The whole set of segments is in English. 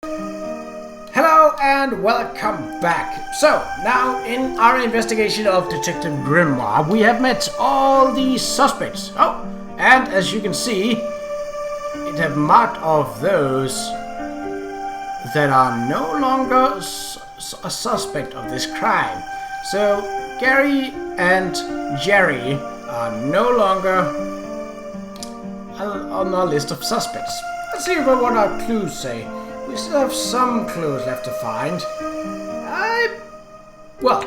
Hello and welcome back. So, now in our investigation of Detective Grimoire, we have met all the suspects. Oh, and as you can see, it have marked off those that are no longer a suspect of this crime. So, Gary and Jerry are no longer on our list of suspects. Let's see what our clues say. We still have some clues left to find. Well,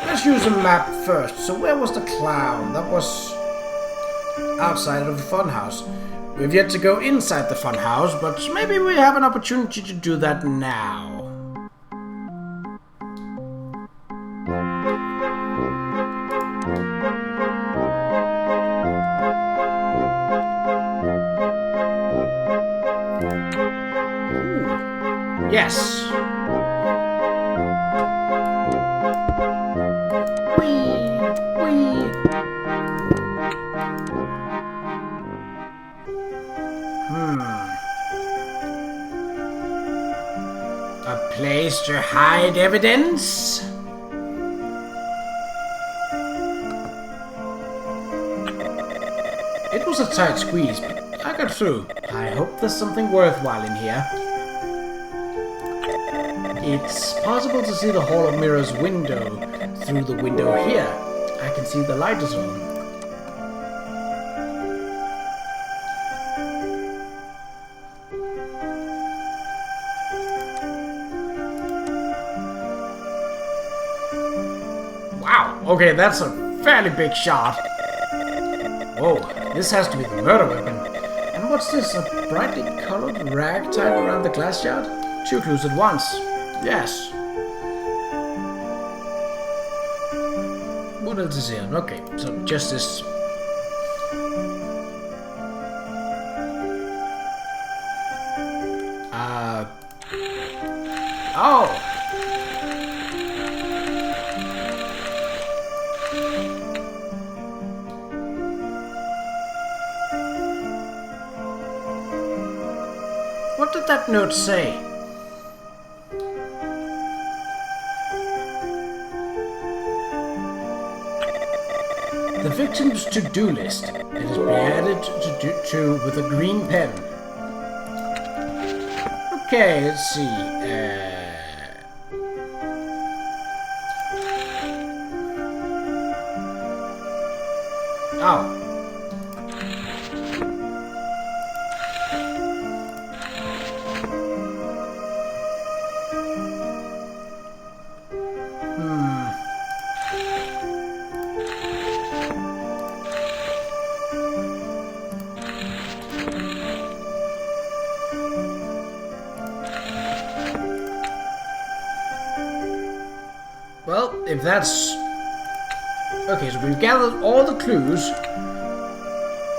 let's use a map first. So where was the clown? That was outside of the funhouse. We've yet to go inside the funhouse, but maybe we have an opportunity to do that now. Yes. Wee. A place to hide evidence? It was a tight squeeze, but I got through. I hope there's something worthwhile in here. It's possible to see the Hall of Mirrors window through the window here. I can see the light is on. Wow, okay, that's a fairly big shot. Whoa, this has to be the murder weapon. And what's this, a brightly colored rag tied around the glass yard? Two clues at once. Yes. What else is here? Okay, so just this. Oh! What did that note say? The victim's to-do list. It has been added to with a green pen. Okay, let's see. Oh. Well, if that's... Okay, so we've gathered all the clues.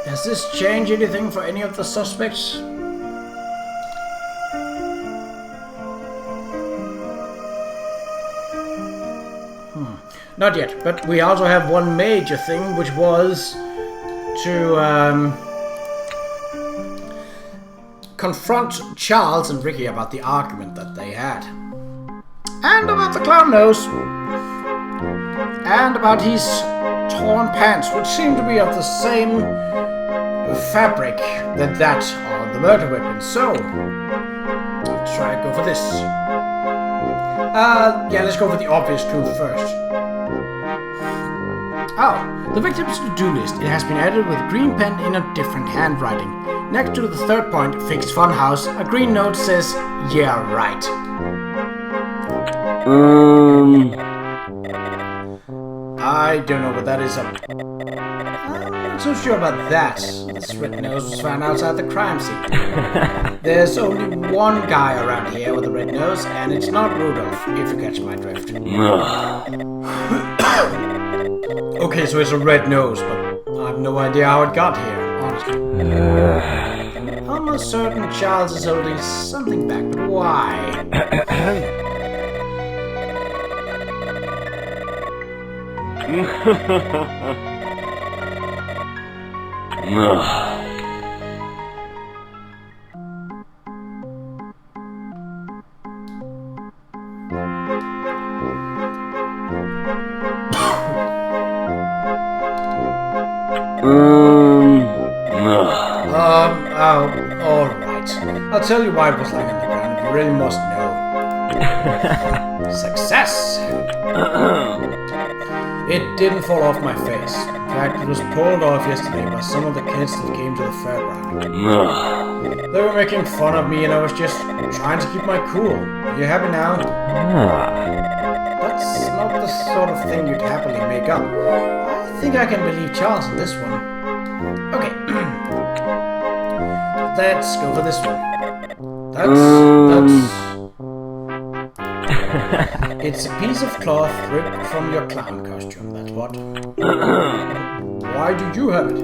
Does this change anything for any of the suspects? Not yet, but we also have one major thing, which was to confront Charles and Ricky about the argument that they had. And about the clown nose. And about his torn pants, which seem to be of the same fabric that on the murder weapon. So, let's try and go for this. Yeah, let's go for the obvious clue first. Oh, the victim's to-do list. It has been added with a green pen in a different handwriting. Next to the third point, fixed funhouse, a green note says, "Yeah, right." I don't know what that is. I'm not so sure about that. This red nose was found outside the crime scene. There's only one guy around here with a red nose, and it's not Rudolph, if you catch my drift. Okay, so it's a red nose, but I have no idea how it got here, honestly. I'm almost certain Charles is holding something back, but why? tell you why it was lying on the ground if you really must know. Success! It didn't fall off my face. In fact, it was pulled off yesterday by some of the kids that came to the fairground. They were making fun of me and I was just trying to keep my cool. Are you happy now? That's not the sort of thing you'd happily make up. I think I can believe Charles in this one. Okay. Let's go for this one. That's... It's a piece of cloth ripped from your clown costume, that's what. Why do you have it?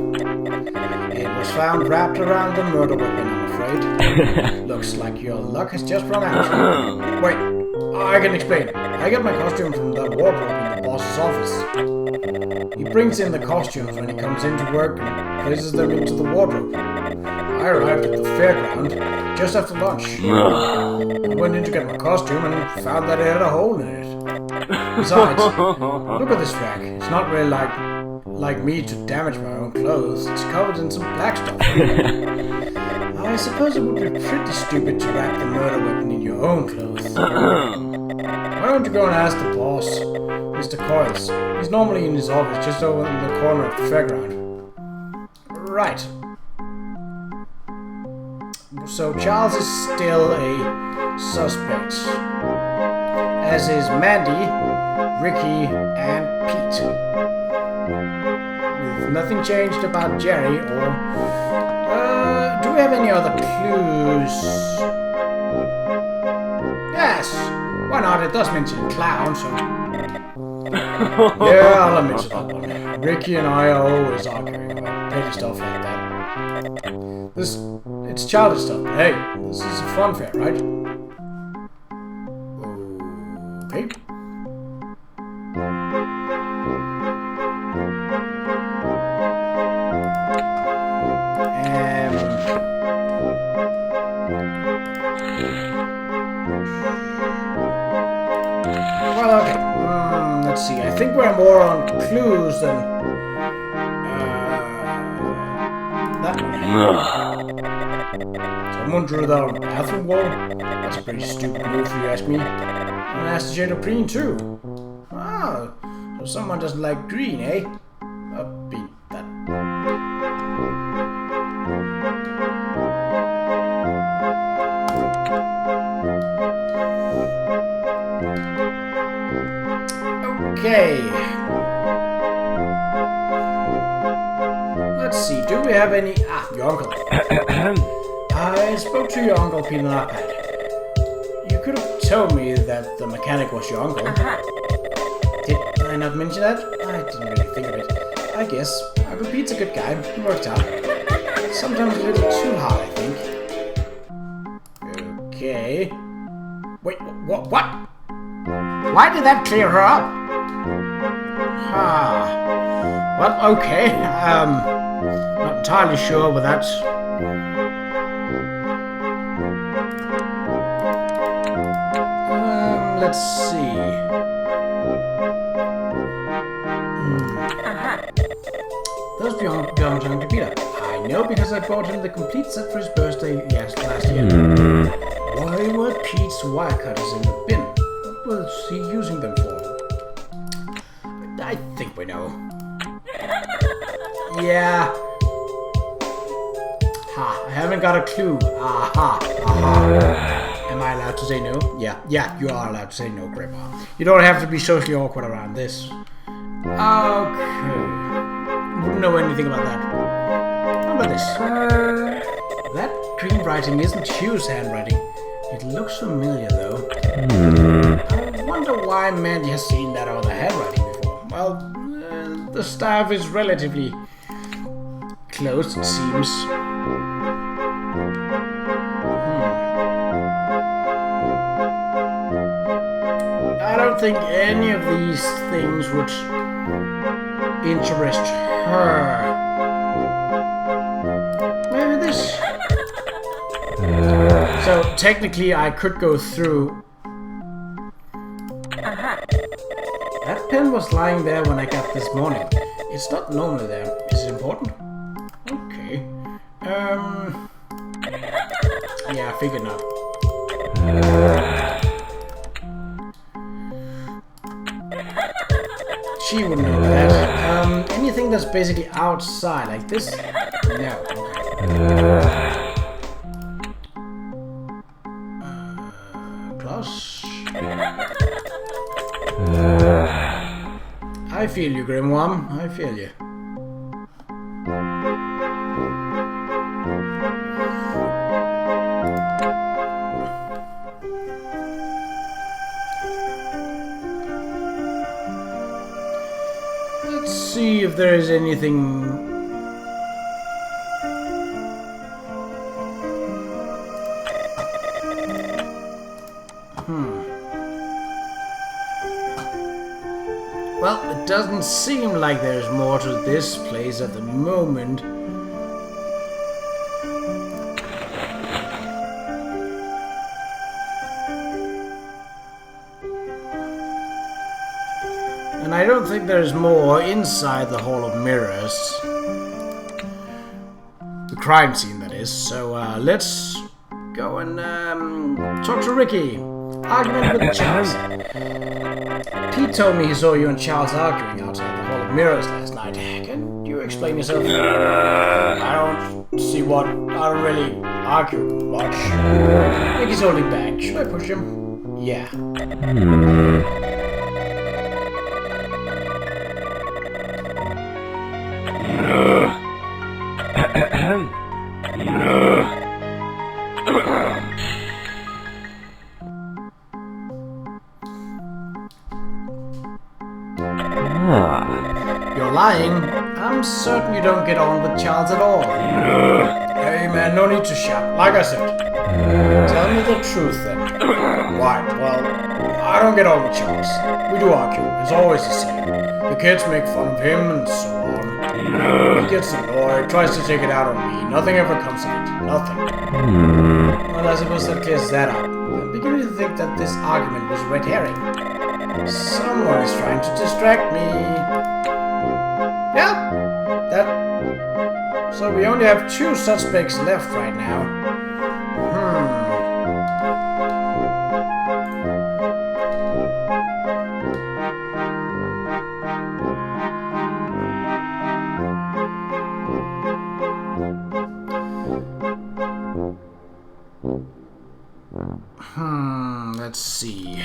It was found wrapped around the murder weapon, I'm afraid. Looks like your luck has just run out. Wait, I can explain. I got my costume from the wardrobe in the boss's office. He brings in the costumes when he comes into work and places them into the wardrobe. I arrived at the fairground just after lunch. I went in to get my costume and found that it had a hole in it. Besides, look at this rag. It's not really like me to damage my own clothes. It's covered in some black stuff. I suppose it would be pretty stupid to wrap the murder weapon in your own clothes. Why don't you go and ask the boss, Mr. Coils? He's normally in his office just over in the corner of the fairground. Right. So Charles is still a suspect, as is Mandy, Ricky, and Pete. With nothing changed about Jerry or... do we have any other clues? Yes! Why not? It does mention clown, so... Yeah, I'll admit to that one. Ricky and I are always arguing about petty stuff like that. It's childish stuff. Hey, this is a fun fair, right? Okay. Well, okay. Let's see. I think we're more on clues than that one. Someone drew that on the bathroom wall? That's a pretty stupid move if you ask me. And that's the shade of green too. Oh, so someone doesn't like green, eh? Beat that. Okay. Let's see, do we have any... your uncle. I spoke to your uncle, Peter Narpad. You could have told me that the mechanic was your uncle. Did I not mention that? I didn't really think of it. I guess. Uncle Pete's a good guy. He worked out. Sometimes a little too hard, I think. Okay. Wait, what? Why did that clear her up? Well, okay. Not entirely sure with that. Let's see. Those belong to Uncle Peter. I know because I bought him the complete set for his birthday last year. Why were Pete's wire cutters in the bin? What was he using them for? I think we know. Yeah. I haven't got a clue. Am I allowed to say no? Yeah, you are allowed to say no, Grimoire. You don't have to be socially awkward around this. Okay. Wouldn't know anything about that. How about this? That green writing isn't Hugh's handwriting. It looks familiar, though. I wonder why Mandy has seen that other handwriting before. Well, the staff is relatively close, it seems. I don't think any of these things would interest her. Maybe this. So technically I could go through. That pen was lying there when I got this morning. It's not normally there. Is it important? Okay. Yeah, I figured not. She wouldn't know that. Anything that's basically outside, like this? No. Okay. Plus. I feel you, Grimoire. I feel you. Let's see if there is anything. Well, it doesn't seem like there's more to this place at the moment. And I don't think there's more inside the Hall of Mirrors. The crime scene, that is. So let's go and talk to Ricky. Argument with Charles. Pete told me he saw you and Charles arguing outside the Hall of Mirrors last night. Can you explain yourself? I don't see what. I don't really argue much. Ricky's holding back. Should I push him? Yeah. You're lying. I'm certain you don't get on with Charles at all. Hey man, no need to shout. Like I said, tell me the truth then. Why? Well, I don't get on with Charles. We do argue. It's always the same. The kids make fun of him and so on. He gets annoyed, tries to take it out on me. Nothing ever comes of it. Nothing. Well, I suppose that clears that up. I'm beginning to think that this argument was a red herring. Someone is trying to distract me. Yeah, that. So we only have 2 suspects left right now. Let's see.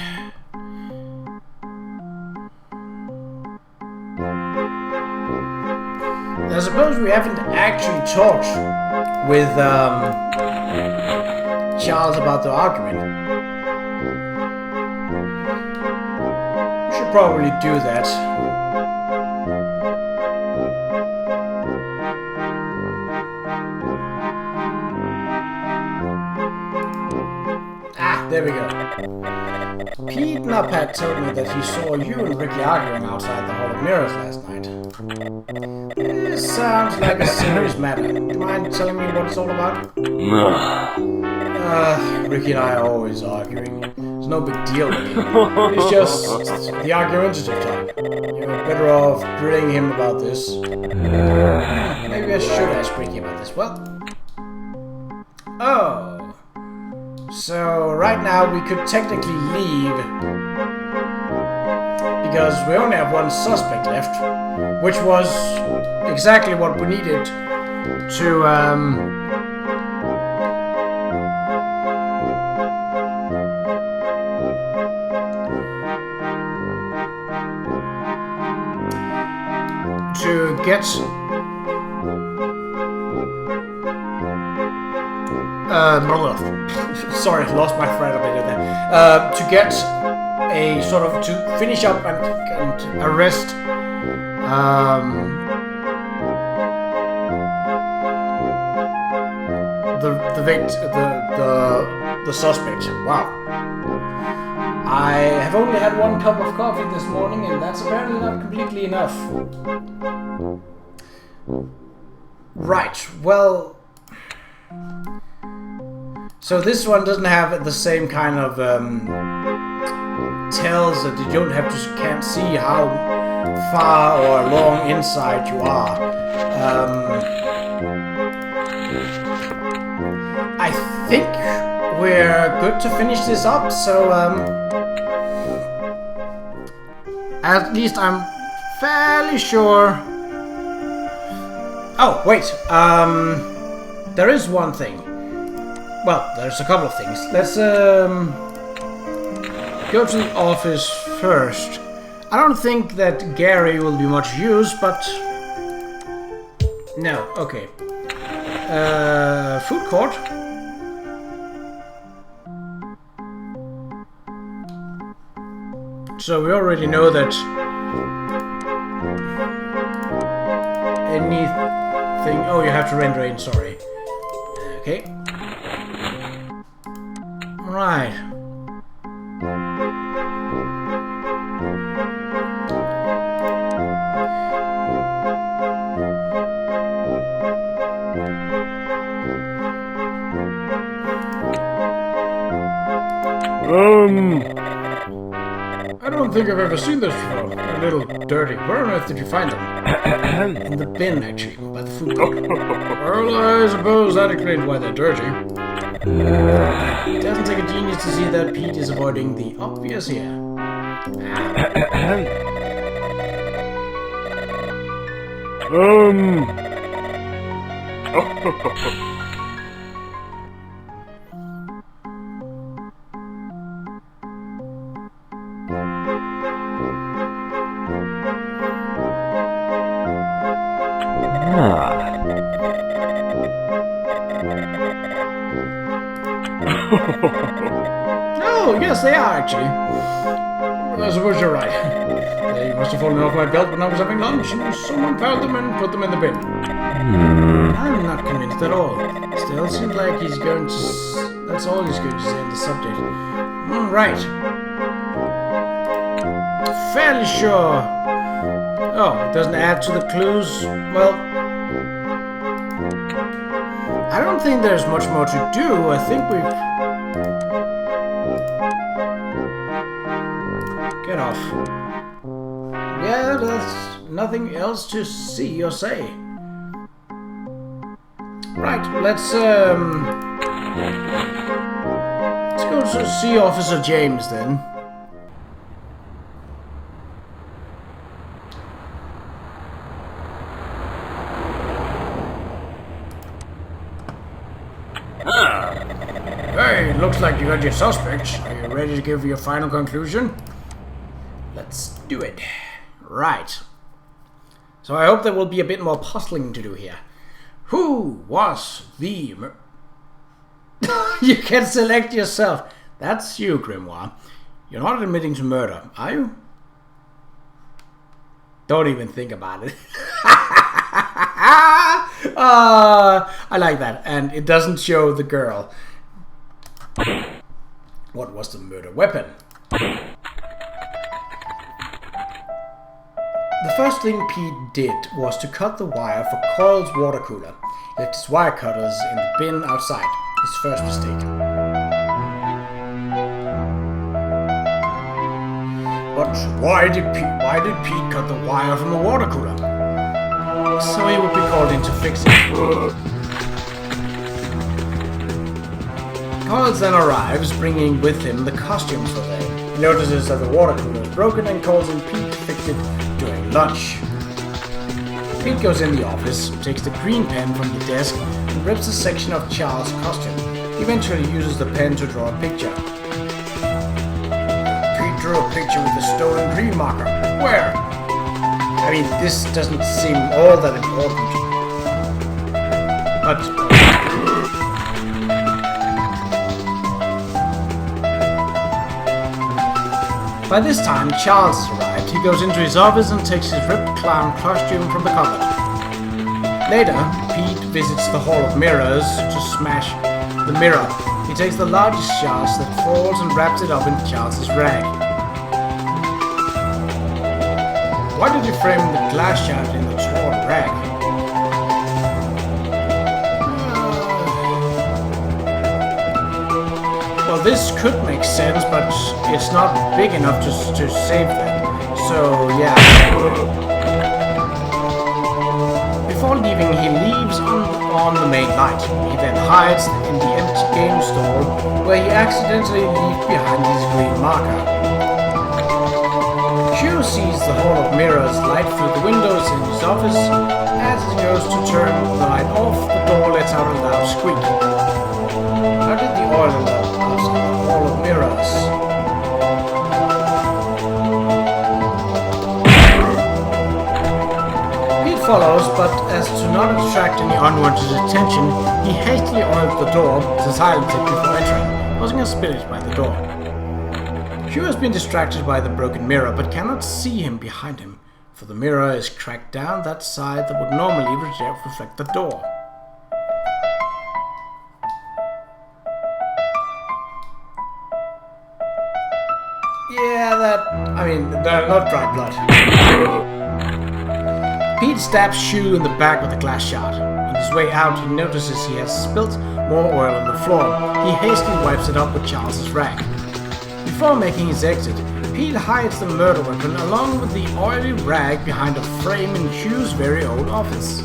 I suppose we haven't actually talked with Charles about the argument. We should probably do that. Ah, there we go. Pete Napat told me that he saw you and Ricky arguing outside the Hall of Mirrors last night. This sounds like a serious matter. Do you mind telling me what it's all about? Ricky and I are always arguing. It's no big deal with him. It's just the argumentative type. You're better off grilling him about this. Maybe I should ask Ricky about this. Well... Oh... So, right now we could technically leave because we only have 1 suspect left, which was exactly what we needed to get sorry, lost my thread a bit there. To get a sort of to finish up and arrest the suspect. Wow. I have only had 1 cup of coffee this morning, and that's apparently not completely enough. Right. Well. So this one doesn't have the same kind of tells that you don't have to can't see how far or long inside you are. I think we're good to finish this up, so at least I'm fairly sure. Oh, wait, there is one thing. Well, there's a couple of things. Let's go to the office first. I don't think that Gary will be much use, but no, okay. Food court. So we already know that anything... Oh, you have to render in, sorry. Okay. Right. I don't think I've ever seen this before. A little dirty. Where on earth did you find them? In the bin, actually, by the food court. Well, I suppose that explains why they're dirty. It doesn't take a genius to see that Pete is avoiding the obvious here. Oh, yes, they are actually. I suppose you're right. They must have fallen off my belt when I was having lunch, and someone found them and put them in the bin. I'm not convinced at all. Still, seems like he's going to... That's all he's going to say on the subject. Right. Fairly sure. Oh, it doesn't add to the clues. Well, I don't think there's much more to do. I think we've... Get off. Yeah, there's nothing else to see or say. Right, let's go to see Officer James then. Hey, looks like you got your suspects. Are you ready to give your final conclusion? Let's do it. Right. So I hope there will be a bit more puzzling to do here. Who was the... You can select yourself. That's you, Grimoire. You're not admitting to murder, are you? Don't even think about it. I like that. And it doesn't show the girl. What was the murder weapon? The first thing Pete did was to cut the wire for Coil's water cooler. He left his wire cutters in the bin outside. His first mistake. But why did Pete cut the wire from the water cooler? So he would be called in to fix it. Coils then arrives, bringing with him the costumes for them. He notices that the water cooler is broken and calls in Pete to fix it during lunch. Pete goes in the office, takes the green pen from the desk, and rips a section of Charles' costume. He eventually uses the pen to draw a picture. Pete drew a picture with a stolen green marker. Where? I mean, this doesn't seem all that important. But... by this time, Charles has arrived. He goes into his office and takes his ripped clown costume from the cupboard. Later, Pete visits the Hall of Mirrors to smash the mirror. He takes the largest shards that falls and wraps it up in Charles's rag. Why did he frame the glass shard in the torn rag? Well, this could make sense, but it's not big enough to save them. So, yeah. before leaving, he leaves on the main light. He then hides in the empty game stall, where he accidentally leaves behind his green marker. Q sees the Hall of Mirrors light through the windows in his office. As he goes to turn the light off, the door lets out a loud squeak. How did the oil end up outside the Hall of Mirrors? Follows, but as to not attract any unwanted attention, he hastily oils the door to silence it before entering, causing a spillage by the door. Q has been distracted by the broken mirror, but cannot see him behind him, for the mirror is cracked down that side that would normally reflect the door. Yeah, they're not dry blood. Pete stabs Shu in the back with a glass shard. On his way out, he notices he has spilt more oil on the floor. He hastily wipes it up with Charles's rag. Before making his exit, Pete hides the murder weapon along with the oily rag behind a frame in Shu's very old office.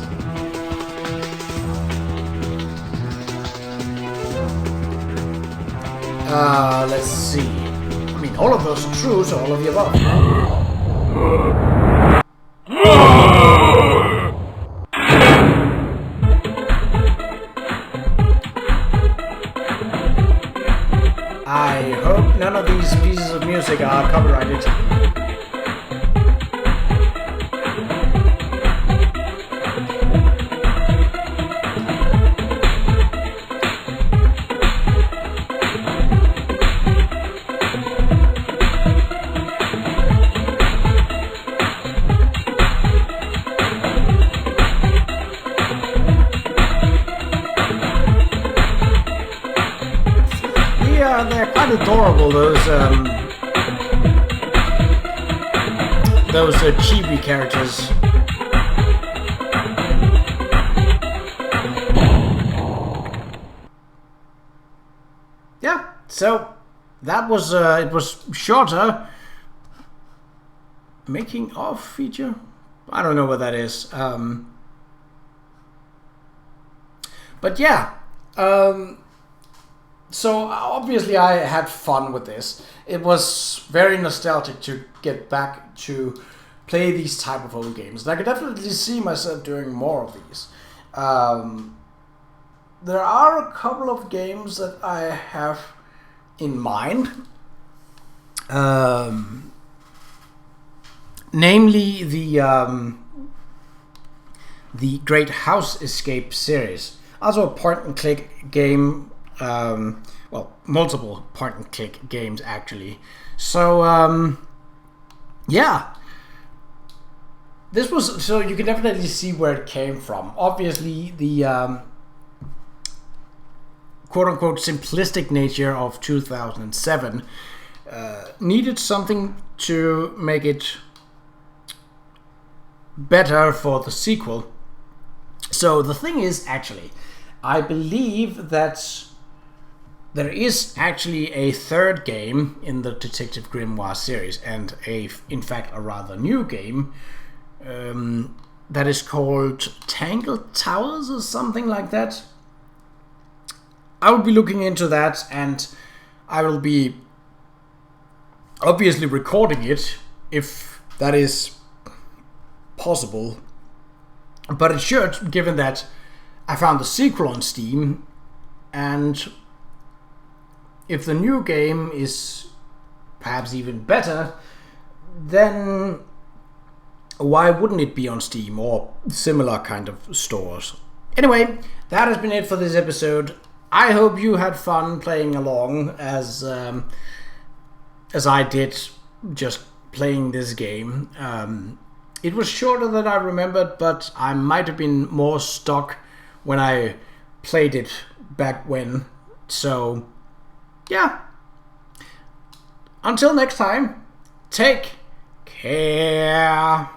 Let's see. All of those are true, so all of the above. I hope none of these pieces of music are copyrighted. They're quite adorable, those chibi characters. Yeah, so that was it was shorter. Making of feature? I don't know what that is. But yeah. So obviously I had fun with this. It was very nostalgic to get back to play these type of old games. And I could definitely see myself doing more of these. There are a couple of games that I have in mind. Namely the Great House Escape series. Also a point and click game. Well, multiple point and click games actually. So yeah, this was, so you can definitely see where it came from. Obviously the quote unquote simplistic nature of 2007 needed something to make it better for the sequel. So the thing is, actually, I believe that there is actually a third game in the Detective Grimoire series, and in fact a rather new game that is called Tangled Towers or something like that. I will be looking into that, and I will be obviously recording it if that is possible. But it should, given that I found the sequel on Steam, and if the new game is perhaps even better, then why wouldn't it be on Steam or similar kind of stores? Anyway, that has been it for this episode. I hope you had fun playing along as I did just playing this game. It was shorter than I remembered, but I might have been more stuck when I played it back when. So yeah, until next time, take care.